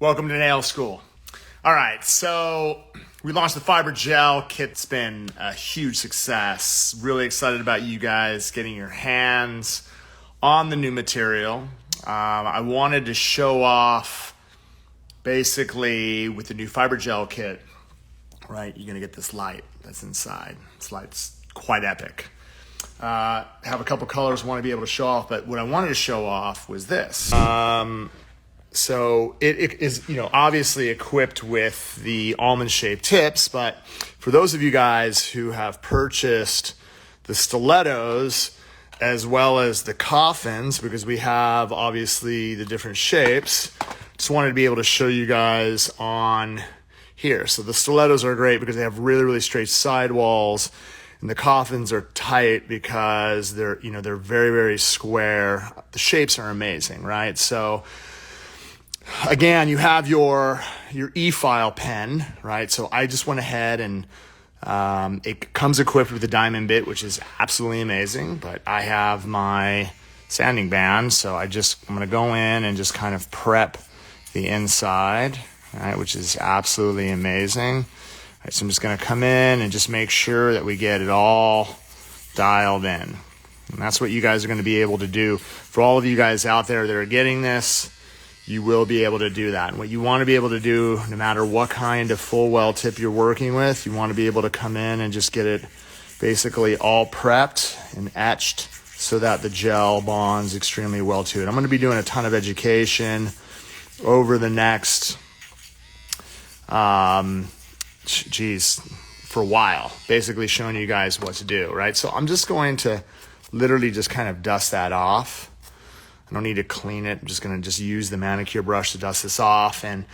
Welcome to Nail School. All right, so we launched the fiber gel kit. It's been a huge success. Really excited about you guys getting your hands on the new material. I wanted to show off basically with the new fiber gel kit, right? You're gonna get this light that's inside. This light's quite epic. Have a couple colors I want to be able to show off, but what I wanted to show off was this. So it is, obviously equipped with the almond-shaped tips, but for those of you guys who have purchased the Stilettos as well as the Coffins, because we have obviously the different shapes, just wanted to be able to show you guys on here. So the Stilettos are great because they have really, really straight sidewalls, and the Coffins are tight because they're very, very square. The shapes are amazing, right? So again, you have your e-file pen, right? So I just went ahead and it comes equipped with a diamond bit, which is absolutely amazing. But I have my sanding band, so I'm going to go in and just kind of prep the inside, right? Which is absolutely amazing. All right, so I'm just going to come in and just make sure that we get it all dialed in. And that's what you guys are going to be able to do. For all of you guys out there that are getting this, you will be able to do that. And what you want to be able to do, no matter what kind of full well tip you're working with, you want to be able to come in and just get it basically all prepped and etched so that the gel bonds extremely well to it. I'm going to be doing a ton of education over the next, for a while, basically showing you guys what to do, right? So I'm just going to literally just kind of dust that off. I don't need to clean it. I'm just going to use the manicure brush to dust this off. And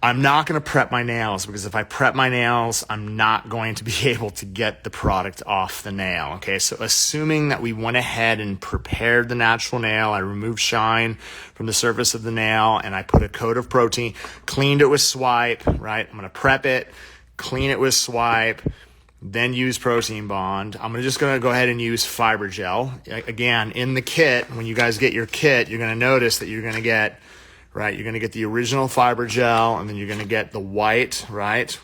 I'm not going to prep my nails, because if I prep my nails, I'm not going to be able to get the product off the nail. Okay, so assuming that we went ahead and prepared the natural nail, I removed shine from the surface of the nail, and I put a coat of protein, cleaned it with swipe, right? I'm going to prep it, clean it with swipe, then use protein bond. I'm just going to go ahead and use fiber gel. Again, in the kit, when you guys get your kit, you're going to notice that you're going to get, right, you're going to get the original fiber gel, and then you're going to get the white, right,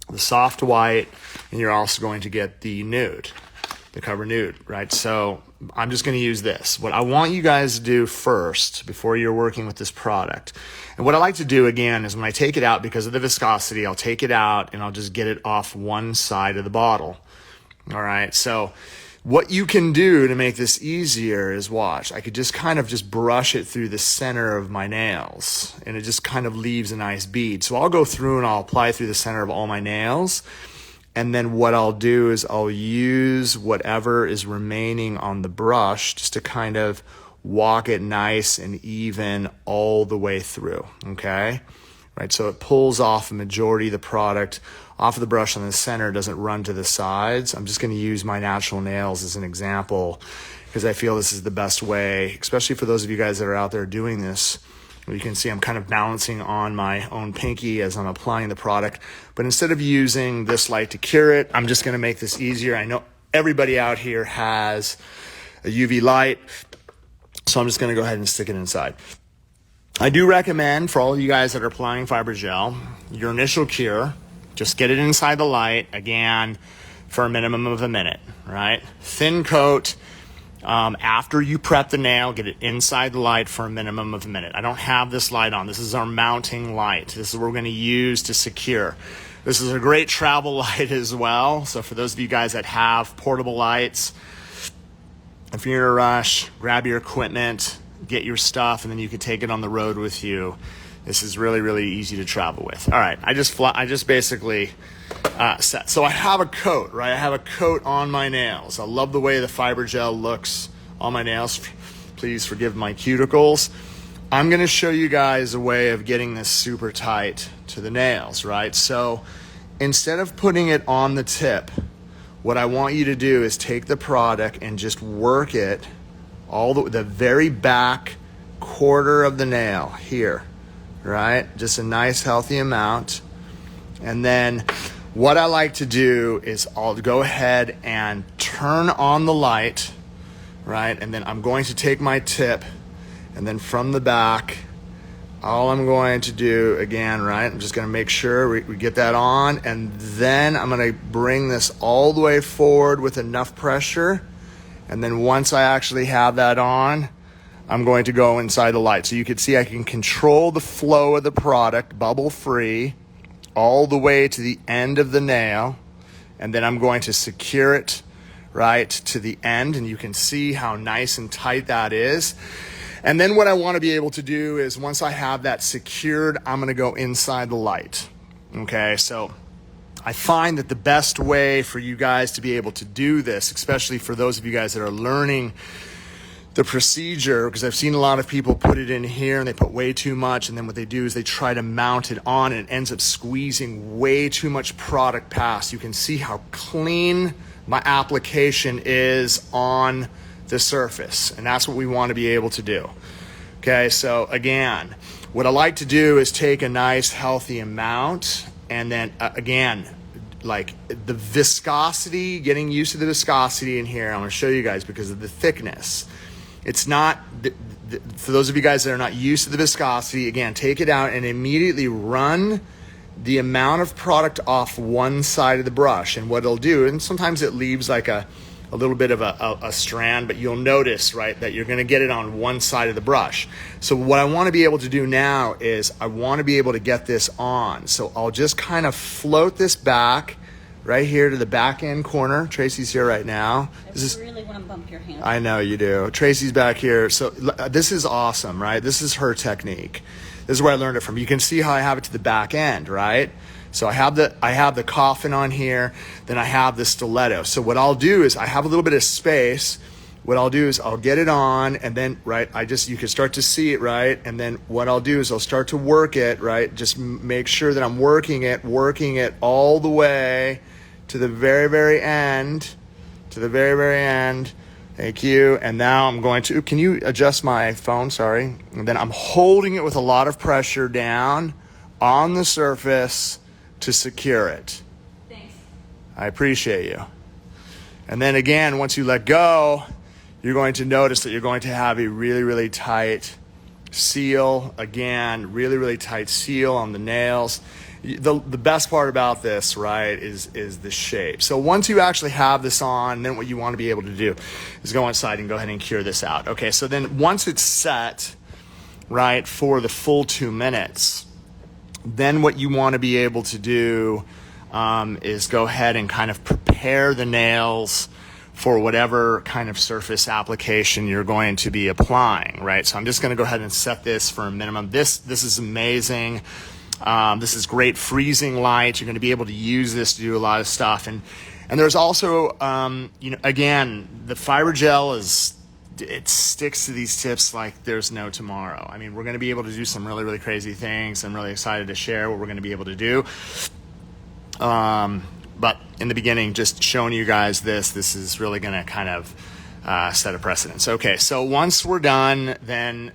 the soft white, and you're also going to get the nude, the cover nude, right? So I'm just going to use this. What I want you guys to do first, before you're working with this product, and what I like to do again is when I take it out, because of the viscosity, I'll take it out and I'll just get it off one side of the bottle. All right, so what you can do to make this easier is, watch, I could just kind of just brush it through the center of my nails, and it just kind of leaves a nice bead. So I'll go through and I'll apply through the center of all my nails. And then what I'll do is I'll use whatever is remaining on the brush just to kind of walk it nice and even all the way through, okay? Right, so it pulls off a majority of the product off of the brush on the center, doesn't run to the sides. I'm just going to use my natural nails as an example, because I feel this is the best way, especially for those of you guys that are out there doing this. You can see I'm kind of balancing on my own pinky as I'm applying the product. But instead of using this light to cure it, I'm just going to make this easier. I know everybody out here has a UV light, so I'm just going to go ahead and stick it inside. I do recommend, for all of you guys that are applying fiber gel, your initial cure, just get it inside the light, again, for a minimum of a minute, right? Thin coat. After you prep the nail, get it inside the light for a minimum of a minute. I don't have this light on. This is our mounting light. This is what we're going to use to secure. This is a great travel light as well. So for those of you guys that have portable lights, if you're in a rush, grab your equipment, get your stuff, and then you can take it on the road with you. This is really, really easy to travel with. All right, I just basically set. So I have a coat, right? I have a coat on my nails. I love the way the fiber gel looks on my nails. Please forgive my cuticles. I'm going to show you guys a way of getting this super tight to the nails, right? So instead of putting it on the tip, what I want you to do is take the product and just work it all the very back quarter of the nail here, right? Just a nice healthy amount. And then what I like to do is I'll go ahead and turn on the light, right? And then I'm going to take my tip, and then from the back, all I'm going to do again, right, I'm just going to make sure we get that on, and then I'm going to bring this all the way forward with enough pressure, and then once I actually have that on, I'm going to go inside the light. So you can see I can control the flow of the product, bubble free, all the way to the end of the nail, and then I'm going to secure it right to the end, and you can see how nice and tight that is. And then what I want to be able to do is once I have that secured, I'm going to go inside the light. Okay, so I find that the best way for you guys to be able to do this, especially for those of you guys that are learning the procedure, because I've seen a lot of people put it in here and they put way too much, and then what they do is they try to mount it on and it ends up squeezing way too much product past. You can see how clean my application is on the surface, and that's what we want to be able to do. Okay, so again, what I like to do is take a nice healthy amount, and then again, like the viscosity, getting used to the viscosity in here, I'm going to show you guys because of the thickness. It's not, for those of you guys that are not used to the viscosity, again, take it out and immediately run the amount of product off one side of the brush. And what it'll do, and sometimes it leaves like a little bit of a strand, but you'll notice, right, that you're gonna get it on one side of the brush. So what I wanna be able to do now is I wanna be able to get this on. So I'll just kind of float this back right here to the back end corner. Tracy's here right now. I really wanna bump your hand. I know you do. Tracy's back here. So this is awesome, right? This is her technique. This is where I learned it from. You can see how I have it to the back end, right? So I have the Coffin on here, then I have the Stiletto. So what I'll do is I have a little bit of space. What I'll do is I'll get it on, and then, right, you can start to see it, right? And then what I'll do is I'll start to work it, right? Just make sure that I'm working it all the way to the very, very end, Thank you. And now I'm going to, can you adjust my phone? Sorry. And then I'm holding it with a lot of pressure down on the surface to secure it. Thanks. I appreciate you. And then again, once you let go, you're going to notice that you're going to have a really, really tight seal. Again, really, really tight seal on the nails. The best part about this, right, is the shape. So once you actually have this on, then what you want to be able to do is go inside and go ahead and cure this out. Okay, so then once it's set, right, for the full 2 minutes, then what you want to be able to do is go ahead and kind of prepare the nails for whatever kind of surface application you're going to be applying, right? So I'm just going to go ahead and set this for a minimum. This is amazing. This is great freezing light. You're going to be able to use this to do a lot of stuff. And there's also, again, the fiber gel it sticks to these tips like there's no tomorrow. I mean, we're going to be able to do some really, really crazy things. I'm really excited to share what we're going to be able to do. But in the beginning, just showing you guys this is really going to kind of set a precedence. Okay, so once we're done, then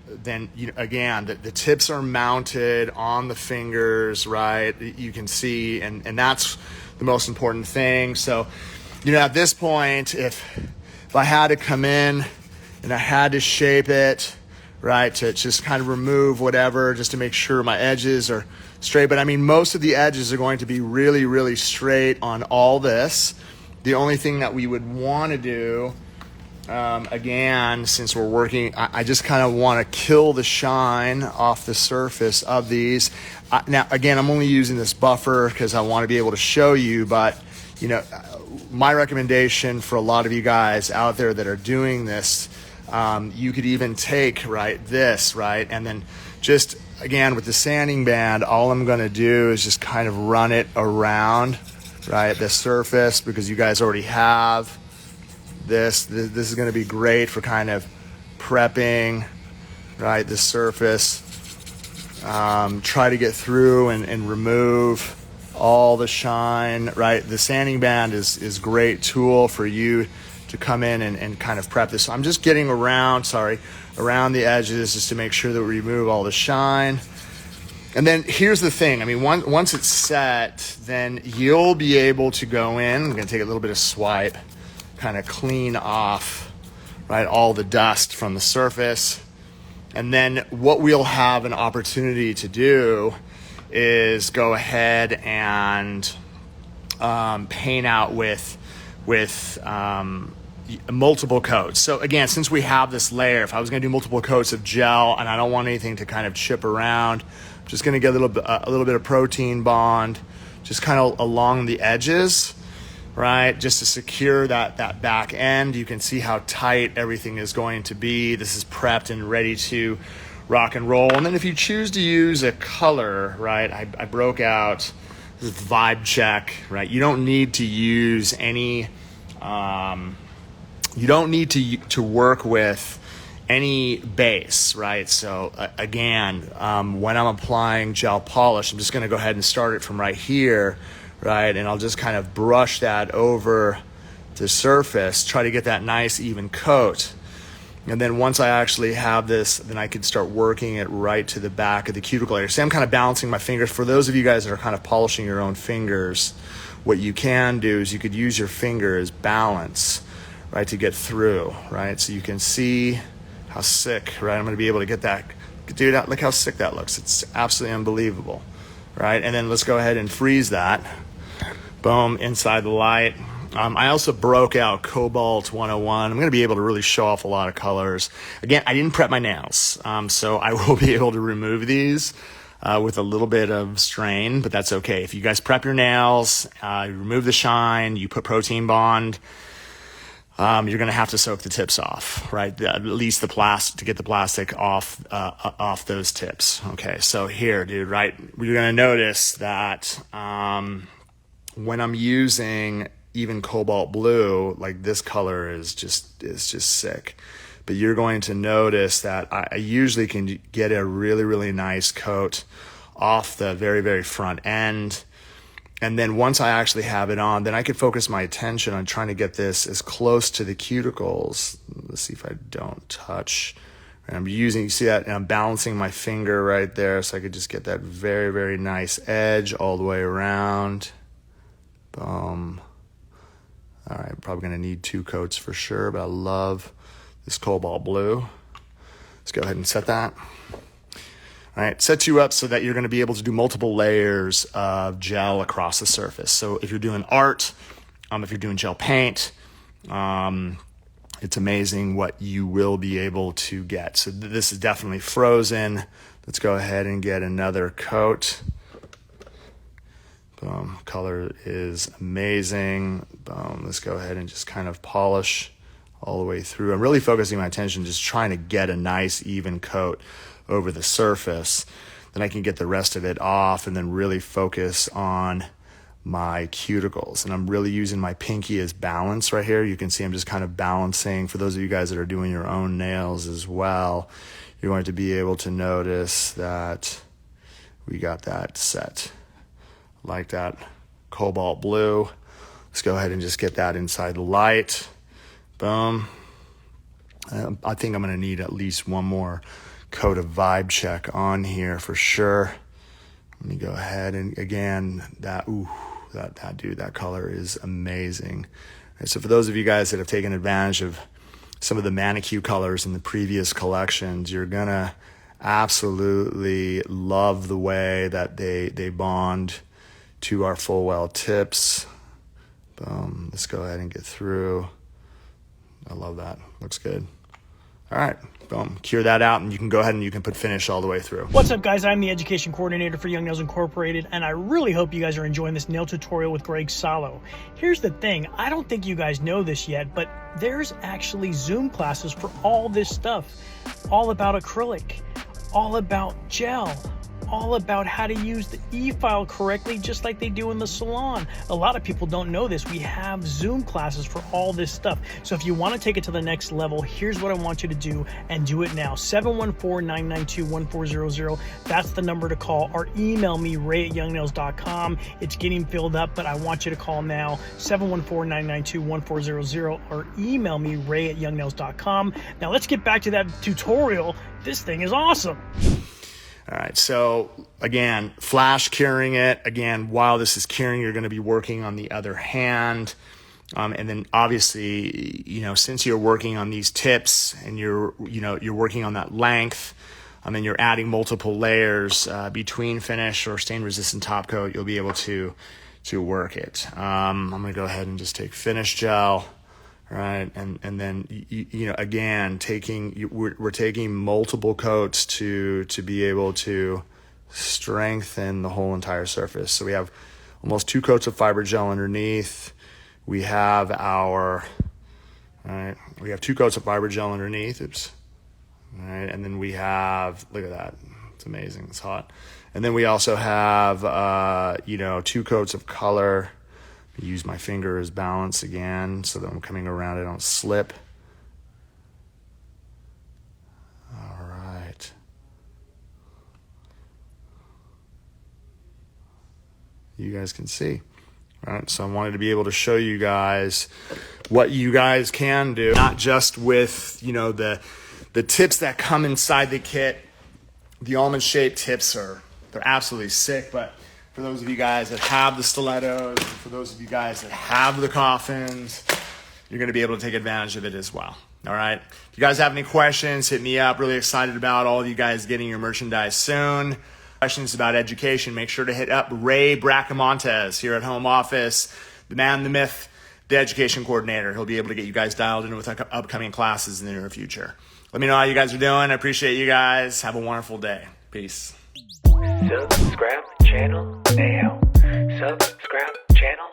again, the tips are mounted on the fingers, right? You can see, and that's the most important thing. So, at this point, if I had to come in and I had to shape it, right, to just kind of remove whatever, just to make sure my edges are straight. But I mean, most of the edges are going to be really, really straight on all this. The only thing that we would want to do, again, since we're working, I just kind of want to kill the shine off the surface of these. Now, again, I'm only using this buffer because I want to be able to show you, but, my recommendation for a lot of you guys out there that are doing this, you could even take, this, and then just, again, with the sanding band, all I'm going to do is just kind of run it around, the surface, because you guys already have this is going to be great for kind of prepping, the surface. Try to get through and remove all the shine, The sanding band is great tool for you to come in and kind of prep this. So I'm just getting around the edges just to make sure that we remove all the shine. And then here's the thing. I mean, once it's set, then you'll be able to go in. I'm going to take a little bit of swipe, kind of clean off, all the dust from the surface. And then what we'll have an opportunity to do is go ahead and paint out with multiple coats. So again, since we have this layer, if I was going to do multiple coats of gel and I don't want anything to kind of chip around, I'm just going to get a little bit of protein bond just kind of along the edges, right? Just to secure that back end. You can see how tight everything is going to be. This is prepped and ready to rock and roll. And then if you choose to use a color, right, I broke out this vibe check, right? You don't need to use any, you don't need to work with any base, right? So again, when I'm applying gel polish, I'm just gonna go ahead and start it from right here, right? And I'll just kind of brush that over the surface, try to get that nice even coat. And then once I actually have this, then I can start working it right to the back of the cuticle area. So I'm kind of balancing my fingers. For those of you guys that are kind of polishing your own fingers, what you can do is you could use your finger as balance, right, to get through, right? So you can see how sick, right? I'm gonna be able to get that. Dude, look how sick that looks. It's absolutely unbelievable, right? And then let's go ahead and freeze that. Boom, inside the light. I also broke out Cobalt 101. I'm going to be able to really show off a lot of colors. Again, I didn't prep my nails, so I will be able to remove these with a little bit of strain, but that's okay. If you guys prep your nails, you remove the shine, you put protein bond, you're going to have to soak the tips off, right? At least the plastic, to get the plastic off those tips. Okay, so here, dude, right? You're going to notice that when I'm using even cobalt blue, like this color is just sick. But you're going to notice that I usually can get a really, really nice coat off the very, very front end. And then once I actually have it on, then I could focus my attention on trying to get this as close to the cuticles. Let's see if I don't touch. And I'm using, you see that, and I'm balancing my finger right there so I could just get that very, very nice edge all the way around. Boom. All right, probably gonna need 2 coats for sure, but I love this cobalt blue. Let's go ahead and set that. All right, sets you up so that you're gonna be able to do multiple layers of gel across the surface. So if you're doing art, if you're doing gel paint, it's amazing what you will be able to get. So this is definitely frozen. Let's go ahead and get another coat. Boom, color is amazing. Boom, let's go ahead and just kind of polish all the way through. I'm really focusing my attention, just trying to get a nice even coat over the surface. Then I can get the rest of it off and then really focus on my cuticles. And I'm really using my pinky as balance right here. You can see I'm just kind of balancing. For those of you guys that are doing your own nails as well, you're going to be able to notice that we got that set. Like that cobalt blue. Let's go ahead and just get that inside the light. Boom. I think I'm going to need at least one more coat of vibe check on here for sure. Let me go ahead and again, that dude, that color is amazing. Right, so for those of you guys that have taken advantage of some of the manicure colors in the previous collections, you're going to absolutely love the way that they bond to our full well tips. Boom. Let's go ahead and get through. I love that. Looks good. All right. Boom. Cure that out, and you can go ahead and you can put finish all the way through. What's up, guys? I'm the education coordinator for Young Nails Incorporated, and I really hope you guys are enjoying this nail tutorial with Greg Salo. Here's the thing. I don't think you guys know this yet, but there's actually Zoom classes for all this stuff. All about acrylic, all about gel, all about how to use the e-file correctly, just like they do in the salon. A lot of people don't know this. We have Zoom classes for all this stuff. So if you want to take it to the next level, here's what I want you to do, and do it now. 714-992-1400. That's the number to call, or email me, ray@youngnails.com. It's getting filled up, but I want you to call now, 714-992-1400, or email me, ray@youngnails.com. Now let's get back to that tutorial. This thing is awesome. All right, so again, flash curing it. Again, while this is curing, you're gonna be working on the other hand. And then obviously, since you're working on these tips and you're working on that length, and then you're adding multiple layers between finish or stain resistant top coat, you'll be able to work it. I'm going to go ahead and just take finish gel, right? And then, again, we're taking multiple coats to be able to strengthen the whole entire surface. So we have almost 2 coats of fiber gel underneath. We have 2 coats of fiber gel underneath. Oops. All right. And then we have, look at that. It's amazing. It's hot. And then we also have, 2 coats of color. Use my finger as balance again so that I'm coming around, I don't slip. All right. You guys can see. All right, so I wanted to be able to show you guys what you guys can do, not just with, the tips that come inside the kit. The almond shaped tips they're absolutely sick, but for those of you guys that have the stilettos, for those of you guys that have the coffins, you're going to be able to take advantage of it as well. All right. If you guys have any questions, hit me up. Really excited about all of you guys getting your merchandise soon. Questions about education, make sure to hit up Ray Bracamontes here at home office, the man, the myth, the education coordinator. He'll be able to get you guys dialed in with upcoming classes in the near future. Let me know how you guys are doing. I appreciate you guys. Have a wonderful day. Peace. Subscribe channel now. Subscribe channel